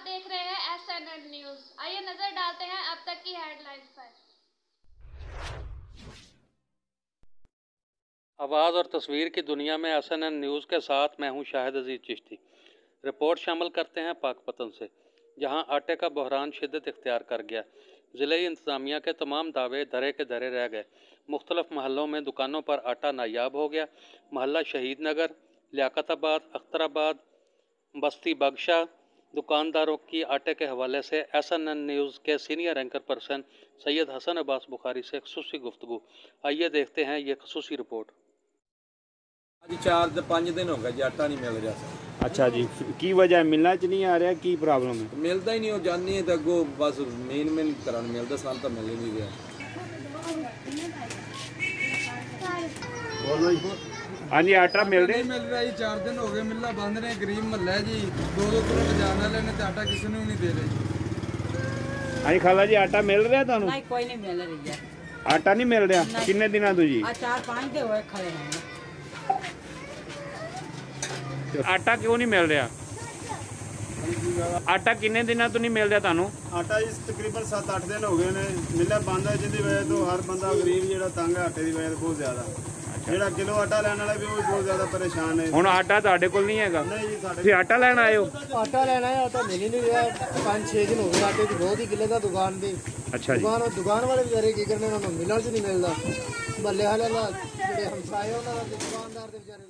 देख रहे हैं SNN न्यूज। आइए नजर डालते हैं अब तक की हेडलाइंस पर। आवाज़ और तस्वीर की दुनिया में SNN न्यूज़ के साथ मैं हूं शाहिद अजीज चिश्ती। रिपोर्ट शामिल करते हैं पाकपतन से, जहां आटे का बहरान शिद्दत इख्तियार कर गया। ज़िले इंतज़ामिया के तमाम दावे धरे के धरे रह गए। मुख्तलिफ महलों में दुकानों पर आटा नायाब हो गया। महल्ला शहीद नगर, लियाकताबाद, अख्तराबाद, बस्ती बगशाह दुकानदारों की आटे के हवाले से SNN न्यूज़ के senior anchor person Syed Hasan Abbas Bukhari से खसूसी गुफ्तगू। आइए देखते हैं ये खसूसी रिपोर्ट। ਅੱਜ 4-5 ਦਿਨ ਹੋ ਗਏ ਜੀ ਆਟਾ ਨਹੀਂ ਮਿਲ ਰਿਹਾ ਸਰ। अच्छा जी, की वजह मिलना च नहीं आ रहा, की प्रॉब्लम है? ਮਿਲਦਾ ਹੀ ਨਹੀਂ, ਉਹ ਜਾਣੀ ਹੈ ਤਾਂ ਅੱਗੋਂ ਬਸ ਮੇਨ ਘਰਾਂ ਨੂੰ ਮਿਲਦਾ, ਸਾਨੂੰ ਤਾਂ ਮਿਲ ਹੀ ਨਹੀਂ ਰਿਹਾ। हाँ जी, आटा मिल रहा ਨਹੀਂ ਮਿਲ ਰਿਹਾ ਜੀ, 4 ਦਿਨ ਹੋ ਗਏ ਮਿੱਲਾਂ ਬੰਦ ਨੇ। ਗਰੀਬ ਮਹੱਲਾ ਹੈ ਜੀ, 2-2 ਕਿਲੋ ਲਿਜਾਣ ਵਾਲੇ ਨੇ ਤੇ ਆਟਾ ਕਿਸੇ ਨੂੰ ਵੀ ਨਹੀਂ ਦੇ ਰਹੇ ਜੀ। हाँ जी, खाला जी आटा मिल रहा थानू? नहीं, कोई नहीं मिल रही है। आटा नहीं मिल रहा? किन्ने दिनों तो जी? 4-5 दिन हुए खड़े हैं। आटा क्यों नहीं मिल रहा? आटा किन्ने दिनों तो नहीं मिल रहा थानू? आटा जी तकरीबन 7-8 दिन हो गए ने मिलें बंद है, जिसकी वजह तो हर बंदा गरीब जो तंग है आटे की वजह बहुत ज्यादा। ਜਿਹੜਾ ਕਿਲੋ ਆਟਾ ਲੈਣ ਵਾਲਾ ਵੀ ਉਹ ਬਹੁਤ ਜ਼ਿਆਦਾ ਪਰੇਸ਼ਾਨ ਹੈ। ਹੁਣ ਆਟਾ ਤੁਹਾਡੇ ਕੋਲ ਨਹੀਂ ਹੈਗਾ? ਨਹੀਂ ਜੀ, ਸਾਡੇ ਤੁਸੀਂ ਆਟਾ ਲੈਣ ਆਏ ਹੋ? ਆਟਾ ਲੈਣਾ ਹੈ, ਆਟਾ ਮਿਲ ਹੀ ਨਹੀਂ ਰਿਹਾ। 5-6 ਦਿਨ ਹੋ ਗਏ ਆਟੇ ਦੀ ਬਹੁਤ ਹੀ ਕਿੱਲਤ ਆ ਦੁਕਾਨ ਦੀ। ਅੱਛਾ ਜੀ। ਦੁਕਾਨ ਵਾਲੇ ਵਿਚਾਰੇ ਕੀ ਕਰਨੇ, ਉਹਨਾਂ ਨੂੰ ਮਿਲਣ ਚ ਨਹੀਂ ਮਿਲਦਾ। ਬੱਲੇ ਹਾਲੇ ਜਿਹੜੇ ਹਮਸਾਏ ਉਹਨਾਂ ਦਾ ਦੁਕਾਨਦਾਰ ਦੇ ਵਿਚਾਰੇ